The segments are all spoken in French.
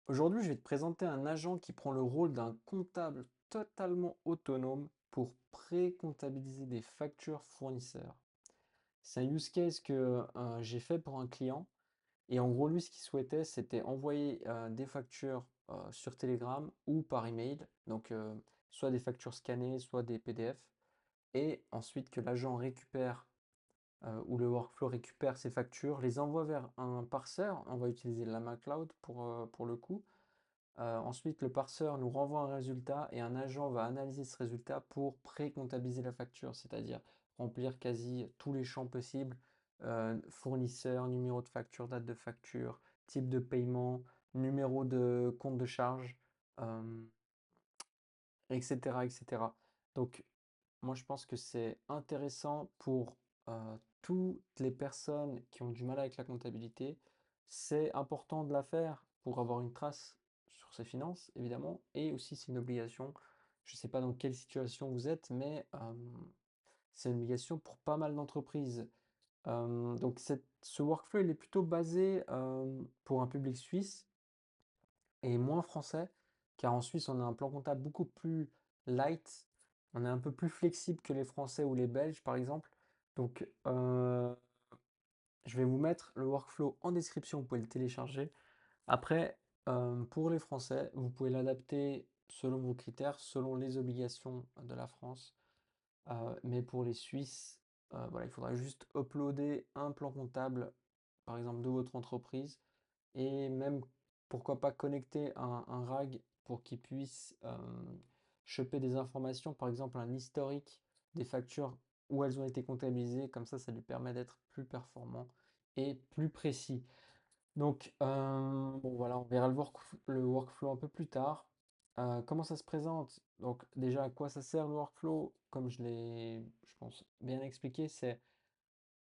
Aujourd'hui, je vais te présenter un agent qui prend le rôle d'un comptable totalement autonome pour pré-comptabiliser des factures fournisseurs. C'est un use case que j'ai fait pour un client. Et en gros, lui, ce qu'il souhaitait, c'était envoyer des factures sur Telegram ou par email. Donc, soit des factures scannées, soit des PDF. Et ensuite, que l'agent récupère ou le workflow récupère ces factures, les envoie vers un parseur. On va utiliser Llama Cloud pour le coup. Ensuite, le parseur nous renvoie un résultat et un agent va analyser ce résultat pour pré-comptabiliser la facture, c'est-à-dire remplir quasi tous les champs possibles, fournisseur, numéro de facture, date de facture, type de paiement, numéro de compte de charge, euh, etc., etc. Donc, moi, je pense que c'est intéressant pour toutes les personnes qui ont du mal avec la comptabilité. C'est important de la faire pour avoir une trace sur ses finances, évidemment, et aussi c'est une obligation. Je ne sais pas dans quelle situation vous êtes, mais c'est une obligation pour pas mal d'entreprises. Donc, ce workflow, il est plutôt basé pour un public suisse et moins français, car en Suisse, on a un plan comptable beaucoup plus light, on est un peu plus flexible que les Français ou les Belges, par exemple. Donc, je vais vous mettre le workflow en description, vous pouvez le télécharger. Après, pour les Français, vous pouvez l'adapter selon vos critères, selon les obligations de la France. Mais pour les Suisses, voilà, il faudra juste uploader un plan comptable, par exemple, de votre entreprise et même, pourquoi pas, connecter un RAG pour qu'il puisse choper des informations, par exemple un historique des factures où elles ont été comptabilisées. Comme ça lui permet d'être plus performant et plus précis. Donc, bon, voilà, on verra le workflow un peu plus tard. Comment ça se présente? Donc, déjà, à quoi ça sert le workflow? Comme je l'ai, je pense, bien expliqué, c'est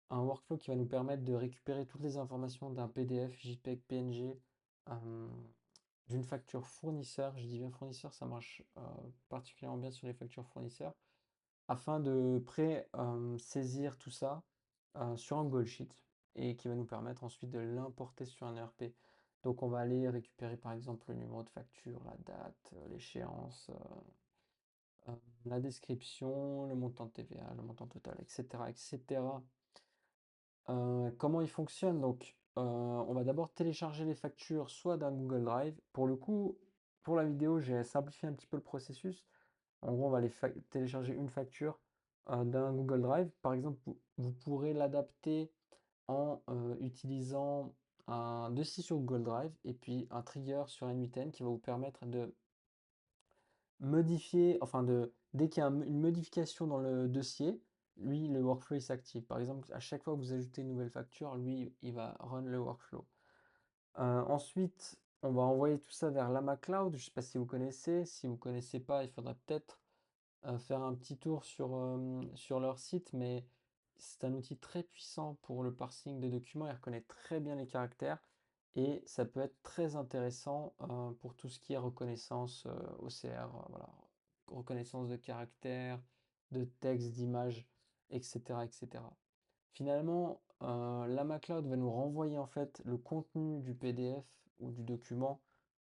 un workflow qui va nous permettre de récupérer toutes les informations d'un PDF, JPEG, PNG, euh, d'une facture fournisseur. Je dis bien fournisseur, ça marche particulièrement bien sur les factures fournisseurs, afin de pré-saisir tout ça sur un Google Sheet et qui va nous permettre ensuite de l'importer sur un ERP. Donc on va aller récupérer par exemple le numéro de facture, la date, l'échéance, la description, le montant de TVA, le montant total, etc., etc. Comment il fonctionne? Donc, on va d'abord télécharger les factures soit d'un Google Drive. Pour le coup, pour la vidéo, j'ai simplifié un petit peu le processus. En gros, on va aller télécharger une facture d'un Google Drive. Par exemple, vous pourrez l'adapter en utilisant un dossier sur Google Drive et puis un trigger sur N8N qui va vous permettre de modifier, enfin dès qu'il y a une modification dans le dossier, lui, le workflow il s'active. Par exemple, à chaque fois que vous ajoutez une nouvelle facture, lui, il va run le workflow. Ensuite, on va envoyer tout ça vers Llama Cloud. Je ne sais pas si vous connaissez. Si vous ne connaissez pas, il faudra peut-être faire un petit tour sur leur site, mais c'est un outil très puissant pour le parsing de documents. Il reconnaît très bien les caractères et ça peut être très intéressant pour tout ce qui est reconnaissance OCR, voilà, reconnaissance de caractères, de texte, d'images, etc., etc. Finalement, Llama Cloud va nous renvoyer en fait le contenu du PDF ou du document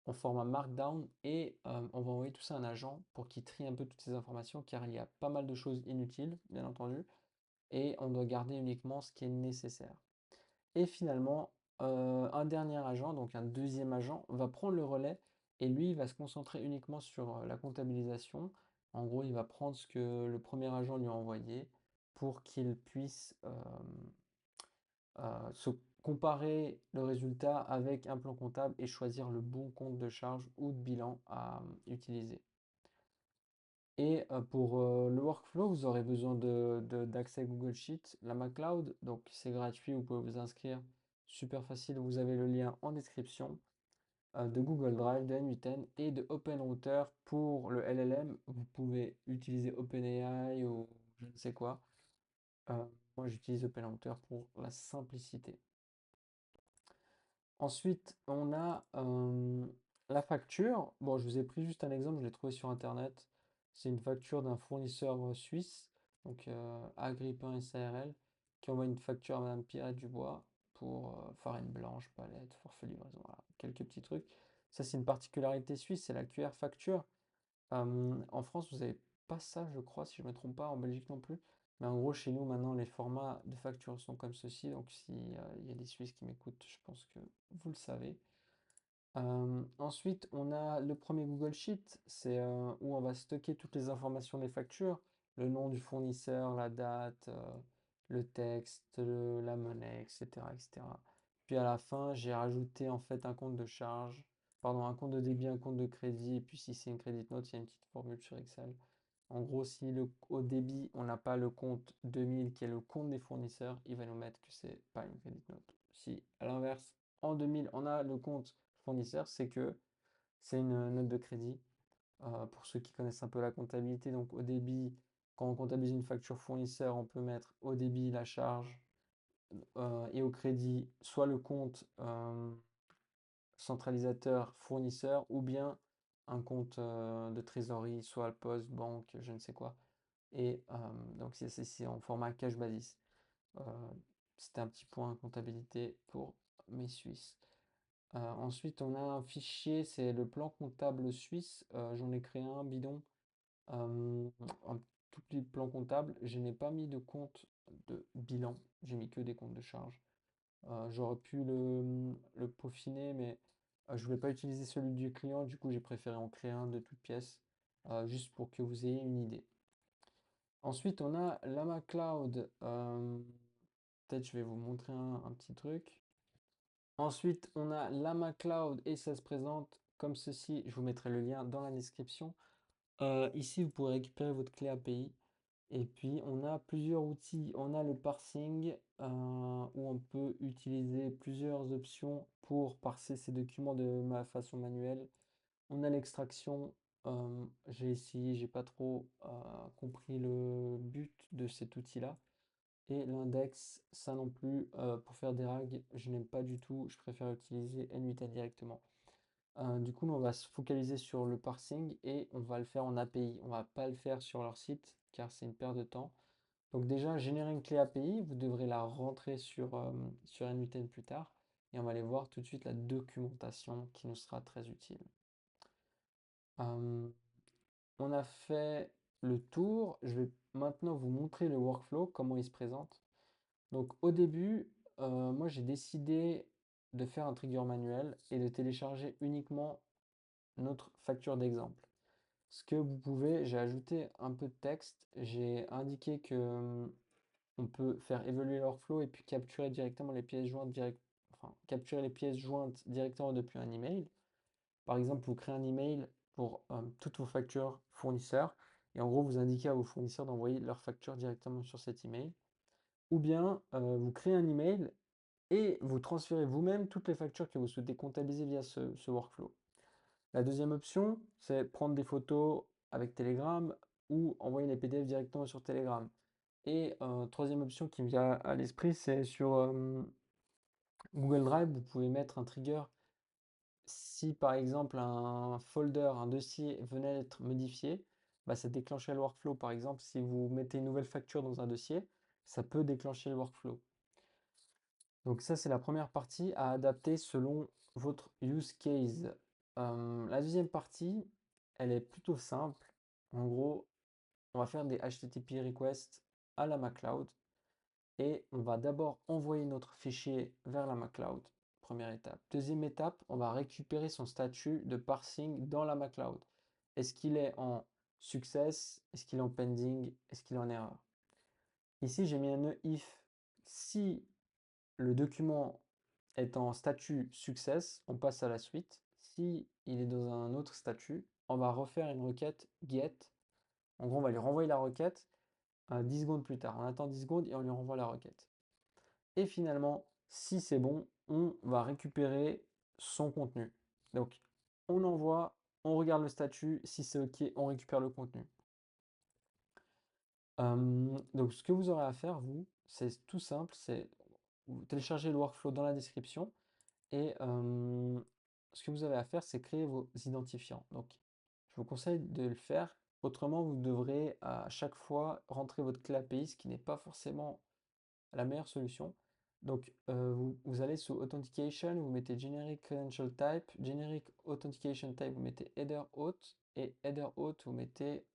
en format Markdown et on va envoyer tout ça à un agent pour qu'il trie un peu toutes ces informations car il y a pas mal de choses inutiles, bien entendu, et on doit garder uniquement ce qui est nécessaire. Et finalement, un dernier agent, donc un deuxième agent, va prendre le relais et lui, il va se concentrer uniquement sur la comptabilisation. En gros, il va prendre ce que le premier agent lui a envoyé pour qu'il puisse se comparer le résultat avec un plan comptable et choisir le bon compte de charge ou de bilan à utiliser. Et pour le workflow, vous aurez besoin d'accès Google Sheet, la MacLeod, donc c'est gratuit, vous pouvez vous inscrire, super facile, vous avez le lien en description, de Google Drive, de N8N et de OpenRouter pour le LLM. Vous pouvez utiliser OpenAI ou je ne sais quoi. Euh, Moi j'utilise OpenRouter pour la simplicité. Ensuite, on a la facture. Bon, je vous ai pris juste un exemple, je l'ai trouvé sur Internet. C'est une facture d'un fournisseur suisse, donc Agrippin SARL, qui envoie une facture à Madame Pierrette Dubois pour farine blanche, palette, forfait livraison, voilà, quelques petits trucs. Ça, c'est une particularité suisse, c'est la QR facture. En France, vous n'avez pas ça, je crois, si je ne me trompe pas, en Belgique non plus. Mais en gros, chez nous, maintenant, les formats de facture sont comme ceci. Donc, s'il y a des Suisses qui m'écoutent, je pense que vous le savez. Ensuite, on a le premier Google Sheet, c'est où on va stocker toutes les informations des factures, le nom du fournisseur, la date, le texte, la monnaie, etc., etc. Puis à la fin, j'ai rajouté en fait un compte de charge, pardon, un compte de débit, un compte de crédit, et puis si c'est une credit note, il y a une petite formule sur Excel. En gros, si au débit, on n'a pas le compte 2000 qui est le compte des fournisseurs, il va nous mettre que c'est pas une credit note. Si à l'inverse, en 2000, on a le compte fournisseur, c'est que c'est une note de crédit. Pour ceux qui connaissent un peu la comptabilité, donc au débit, quand on comptabilise une facture fournisseur, on peut mettre au débit la charge et au crédit soit le compte centralisateur fournisseur ou bien un compte de trésorerie, soit le poste, banque, je ne sais quoi. Et donc c'est en format cash basis. Euh, C'était un petit point comptabilité pour mes Suisses. Ensuite, on a un fichier, c'est le plan comptable suisse. J'en ai créé un bidon, un tout petit plan comptable. Je n'ai pas mis de compte de bilan, j'ai mis que des comptes de charge. J'aurais pu le peaufiner, mais je voulais pas utiliser celui du client, du coup j'ai préféré en créer un de toutes pièces, juste pour que vous ayez une idée. Ensuite, on a Lama Cloud. Peut-être je vais vous montrer un petit truc. Ensuite, on a Lama Cloud et ça se présente comme ceci. Je vous mettrai le lien dans la description. Ici, vous pourrez récupérer votre clé API. Et puis, on a plusieurs outils. On a le parsing où on peut utiliser plusieurs options pour parser ces documents de ma façon manuelle. On a l'extraction. J'ai essayé, j'ai pas trop compris le but de cet outil-là. Et l'index, ça non plus, pour faire des rags, je n'aime pas du tout. Je préfère utiliser NVIDIA directement. Du coup, nous, on va se focaliser sur le parsing et on va le faire en API. On va pas le faire sur leur site car c'est une perte de temps. Donc déjà, générer une clé API, vous devrez la rentrer sur NVIDIA plus tard. Et on va aller voir tout de suite la documentation qui nous sera très utile. Euh, on a fait le tour. Je vais maintenant vous montrer le workflow, comment il se présente. Donc au début, moi j'ai décidé de faire un trigger manuel et de télécharger uniquement notre facture d'exemple. Ce que vous pouvez, j'ai ajouté un peu de texte, j'ai indiqué que on peut faire évoluer le workflow et puis capturer directement les pièces jointes enfin, capturer les pièces jointes directement depuis un email. Par exemple, vous créez un email pour toutes vos factures fournisseurs et en gros vous indiquez à vos fournisseurs d'envoyer leurs factures directement sur cet email. Ou bien vous créez un email et vous transférez vous-même toutes les factures que vous souhaitez comptabiliser via ce workflow. La deuxième option, c'est prendre des photos avec Telegram ou envoyer les PDF directement sur Telegram. Et troisième option qui me vient à l'esprit, c'est sur Google Drive, vous pouvez mettre un trigger. Si par exemple un folder, un dossier venait d'être modifié, bah, ça déclencherait le workflow. Par exemple, si vous mettez une nouvelle facture dans un dossier, ça peut déclencher le workflow. Donc ça, c'est la première partie à adapter selon votre use case. La deuxième partie, elle est plutôt simple. En gros, on va faire des HTTP requests à la MacLeod et on va d'abord envoyer notre fichier vers la MacLeod. Première étape. Deuxième étape, on va récupérer son statut de parsing dans la MacLeod. Est-ce qu'il est en success? Est-ce qu'il est en pending? Est-ce qu'il est en erreur? Ici, j'ai mis un nœud if. Si le document est en statut success, on passe à la suite. Si il est dans un autre statut, on va refaire une requête get. En gros, on va lui renvoyer la requête 10 secondes plus tard. On attend 10 secondes et on lui renvoie la requête. Et finalement, si c'est bon, on va récupérer son contenu. Donc, on envoie, on regarde le statut. Si c'est OK, on récupère le contenu. Donc, ce que vous aurez à faire, vous, c'est tout simple. C'est vous téléchargez le workflow dans la description. Et ce que vous avez à faire, c'est créer vos identifiants. Donc, je vous conseille de le faire. Autrement, vous devrez à chaque fois rentrer votre clé API, ce qui n'est pas forcément la meilleure solution. Donc, vous allez sous Authentication, vous mettez Generic Credential Type, Generic Authentication Type, vous mettez Header Auth, et Header Auth, vous mettez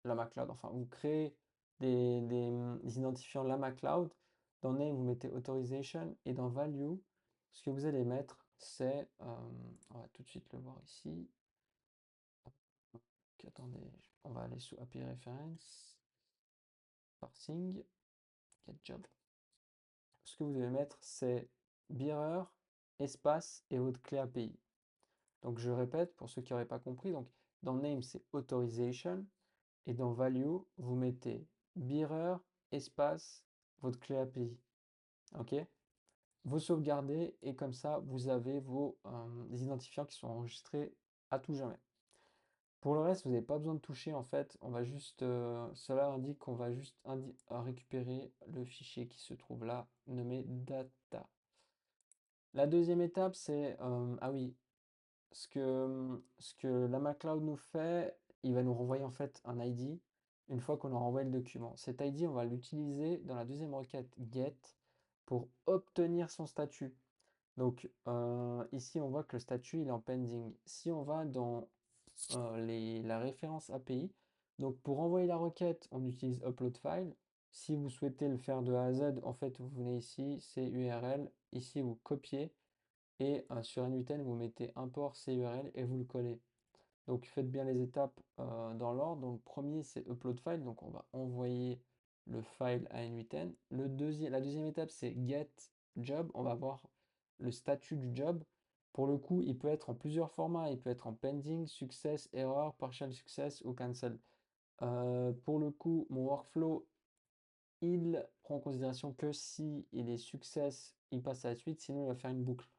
Llama Cloud. Enfin, vous créez des identifiants Llama Cloud. Dans Name, vous mettez Authorization, et dans Value, ce que vous allez mettre, c'est, on va tout de suite le voir ici. Attendez, on va aller sous API Reference, Parsing, Get Job. Ce que vous allez mettre, c'est bearer, espace et votre clé API. Donc je répète pour ceux qui n'auraient pas compris. Donc dans name, c'est authorization. Et dans value, vous mettez bearer, espace, votre clé API. OK? Vous sauvegardez et comme ça, vous avez vos identifiants qui sont enregistrés à tout jamais. Pour le reste, vous n'avez pas besoin de toucher en fait. On va juste, cela indique qu'on va juste récupérer le fichier qui se trouve là, nommé data. La deuxième étape, c'est, ah oui, ce que Llama nous fait, il va nous renvoyer en fait un ID une fois qu'on a renvoyé le document. Cet ID, on va l'utiliser dans la deuxième requête get pour obtenir son statut. Donc ici, on voit que le statut il est en pending. Si on va dans la référence API, donc pour envoyer la requête, on utilise upload file. Si vous souhaitez le faire de A à Z, en fait, vous venez ici, c'est URL. Ici, vous copiez et sur n8n, vous mettez import CURL et vous le collez. Donc faites bien les étapes dans l'ordre. Donc premier, c'est upload file. Donc on va envoyer le file à n8n. La deuxième étape, c'est get job. On va voir le statut du job. Pour le coup, il peut être en plusieurs formats. Il peut être en pending, success, error, partial success ou cancel. Pour le coup, mon workflow, il prend en considération que si il est success, il passe à la suite. Sinon, il va faire une boucle.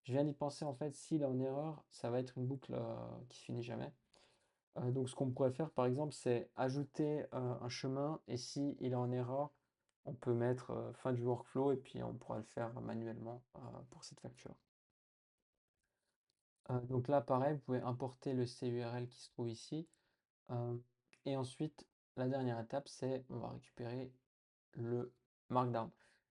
Je viens d'y penser, en fait, s'il est en erreur, ça va être une boucle qui finit jamais. Donc ce qu'on pourrait faire, par exemple, c'est ajouter un chemin, et si il est en erreur, on peut mettre fin du workflow, et puis on pourra le faire manuellement pour cette facture. Donc là, pareil, vous pouvez importer le CURL qui se trouve ici. Et ensuite, la dernière étape, c'est on va récupérer le Markdown.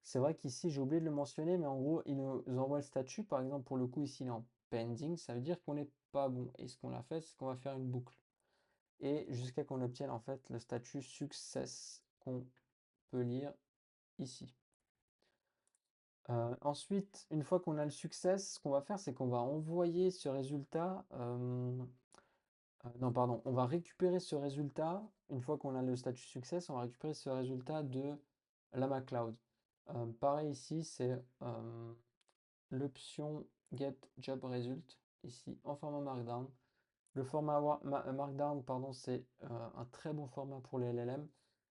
C'est vrai qu'ici, j'ai oublié de le mentionner, mais en gros, il nous envoie le statut. Par exemple, pour le coup, ici, il est en pending. Ça veut dire qu'on n'est pas bon. Et ce qu'on a fait, c'est qu'on va faire une boucle. Et jusqu'à qu'on obtienne en fait le statut success qu'on peut lire ici. Ensuite, une fois qu'on a le success, ce qu'on va faire, c'est qu'on va envoyer ce résultat. Non, pardon, on va récupérer ce résultat. Une fois qu'on a le statut success, on va récupérer ce résultat de Llama Cloud. Pareil ici, c'est l'option Get Job Result, ici en format Markdown. Le format Markdown, pardon, c'est un très bon format pour les LLM.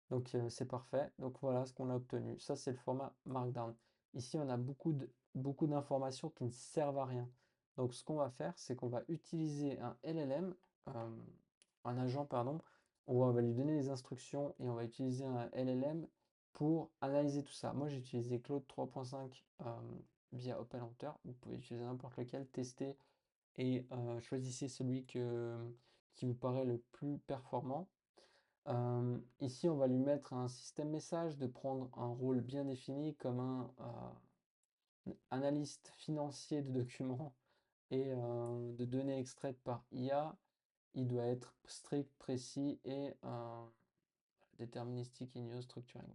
Donc c'est parfait. Donc voilà ce qu'on a obtenu. Ça, c'est le format Markdown. Ici, on a beaucoup d'informations qui ne servent à rien. Donc ce qu'on va faire, c'est qu'on va utiliser un LLM, euh, un agent, pardon. On va lui donner les instructions et on va utiliser un LLM pour analyser tout ça. Moi, j'ai utilisé Claude 3.5 via OpenHunter. Vous pouvez utiliser n'importe lequel, tester et choisissez celui qui vous paraît le plus performant. Ici, on va lui mettre un système message de prendre un rôle bien défini comme un analyste financier de documents et de données extraites par IA. Il doit être strict, précis et déterministique in use structuring.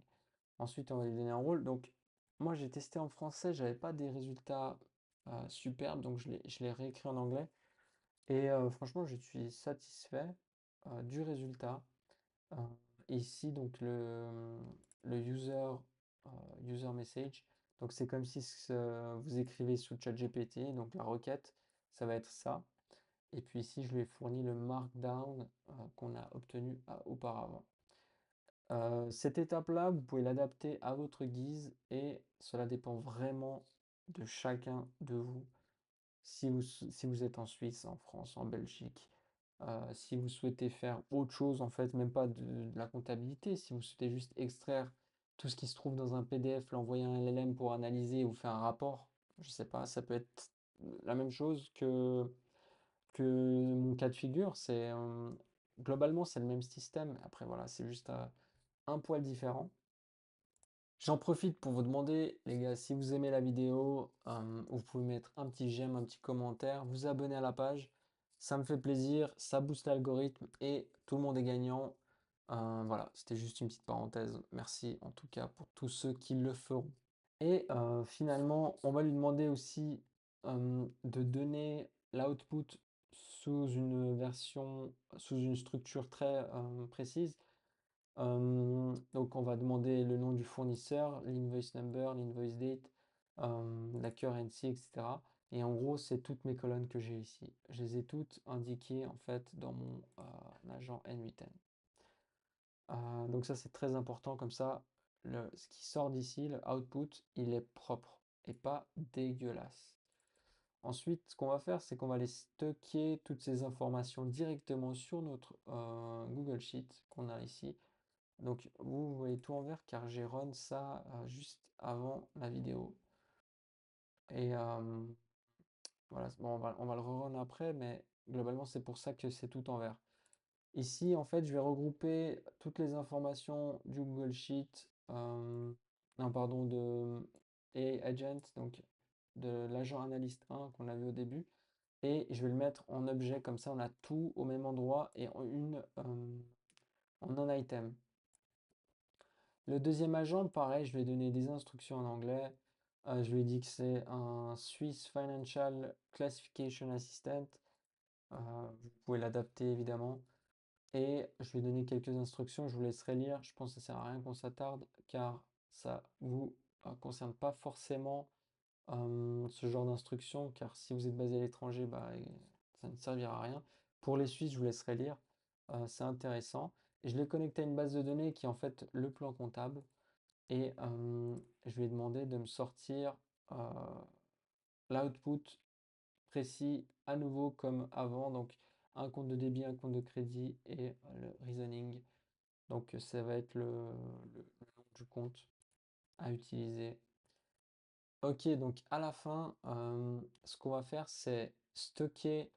Ensuite, on va lui donner un rôle. Donc, moi, j'ai testé en français, j'avais pas des résultats superbes, donc je l'ai réécrit en anglais. Et franchement, je suis satisfait du résultat. Euh, Ici, donc le user message. Donc c'est comme si vous écrivez sous ChatGPT. Donc la requête, ça va être ça. Et puis ici, je lui ai fourni le markdown qu'on a obtenu auparavant. Cette étape-là, vous pouvez l'adapter à votre guise et cela dépend vraiment de chacun de vous. Si vous êtes en Suisse, en France, en Belgique, si vous souhaitez faire autre chose, en fait, même pas de la comptabilité, si vous souhaitez juste extraire tout ce qui se trouve dans un PDF, l'envoyer à un LLM pour analyser ou faire un rapport, je sais pas, ça peut être la même chose que mon cas de figure. Globalement, c'est le même système. Après, voilà, c'est juste un poil différent. J'en profite pour vous demander, les gars, si vous aimez la vidéo, vous pouvez mettre un petit j'aime, un petit commentaire, vous abonner à la page. Ça me fait plaisir, ça booste l'algorithme et tout le monde est gagnant. Voilà, c'était juste une petite parenthèse. Merci en tout cas pour tous ceux qui le feront. Et finalement, on va lui demander aussi de donner l'output sous une version, sous une structure très précise. Donc on va demander le nom du fournisseur, l'invoice number, l'invoice date, la currency, etc. Et en gros, c'est toutes mes colonnes que j'ai ici. Je les ai toutes indiquées en fait dans mon agent N8N. Donc ça c'est très important, comme ça ce qui sort d'ici, le output, il est propre et pas dégueulasse. Ensuite, ce qu'on va faire, c'est qu'on va aller stocker toutes ces informations directement sur notre Google Sheet qu'on a ici. Donc vous voyez tout en vert car j'ai run ça juste avant la vidéo. Et voilà, bon, on va le rerun après, mais globalement c'est pour ça que c'est tout en vert. Ici, en fait, je vais regrouper toutes les informations du Google Sheet, non, pardon, de AI Agent, donc de l'agent analyste 1 qu'on a vu au début, et je vais le mettre en objet, comme ça on a tout au même endroit et en un item. Le deuxième agent, pareil, je vais donner des instructions en anglais. Je lui ai dit que c'est un Swiss Financial Classification Assistant. Vous pouvez l'adapter évidemment. Et je vais donner quelques instructions, je vous laisserai lire. Je pense que ça sert à rien qu'on s'attarde car ça vous concerne pas forcément ce genre d'instructions, car si vous êtes basé à l'étranger, bah, ça ne servira à rien. Pour les Suisses, je vous laisserai lire. C'est intéressant. Et je l'ai connecté à une base de données qui est en fait le plan comptable. Et je lui ai demandé de me sortir euh, l'output précis à nouveau comme avant. Donc un compte de débit, un compte de crédit et le reasoning. Donc ça va être le nom du compte à utiliser. Ok, donc à la fin, ce qu'on va faire, c'est stocker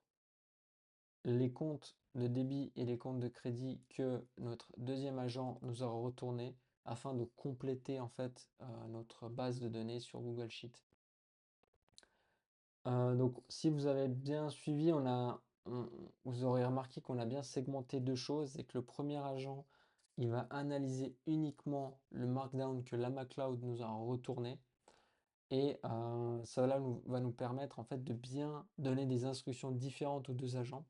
les comptes de débit et les comptes de crédit que notre deuxième agent nous aura retourné afin de compléter en fait notre base de données sur Google Sheet. Donc si vous avez bien suivi, vous aurez remarqué qu'on a bien segmenté deux choses et que le premier agent, il va analyser uniquement le markdown que l'AmaCloud nous a retourné. Et va nous permettre en fait de bien donner des instructions différentes aux deux agents.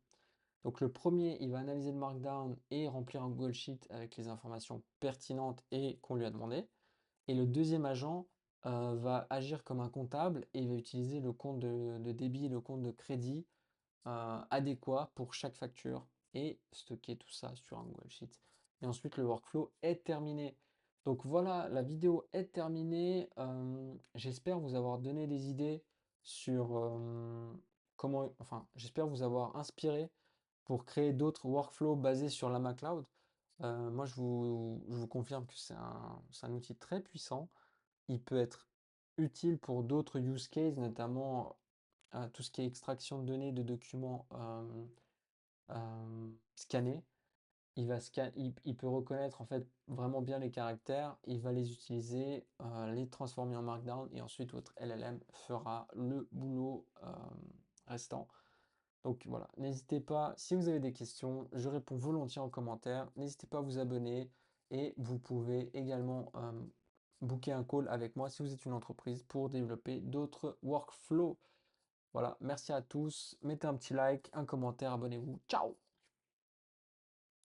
Donc le premier, il va analyser le markdown et remplir un Google Sheet avec les informations pertinentes et qu'on lui a demandé. Et le deuxième agent va agir comme un comptable et il va utiliser le compte de débit, le compte de crédit adéquat pour chaque facture et stocker tout ça sur un Google Sheet. Et ensuite, le workflow est terminé. Donc voilà, la vidéo est terminée. J'espère vous avoir donné des idées sur comment, enfin, j'espère vous avoir inspiré pour créer d'autres workflows basés sur l'AmaCloud. Moi, je vous confirme que c'est un outil très puissant. Il peut être utile pour d'autres use cases, notamment tout ce qui est extraction de données de documents scannés. Il peut reconnaître en fait vraiment bien les caractères, il va les utiliser, les transformer en Markdown et ensuite votre LLM fera le boulot restant. Donc voilà, n'hésitez pas, si vous avez des questions, je réponds volontiers en commentaire. N'hésitez pas à vous abonner et vous pouvez également booker un call avec moi si vous êtes une entreprise pour développer d'autres workflows. Voilà, merci à tous, mettez un petit like, un commentaire, abonnez-vous. Ciao!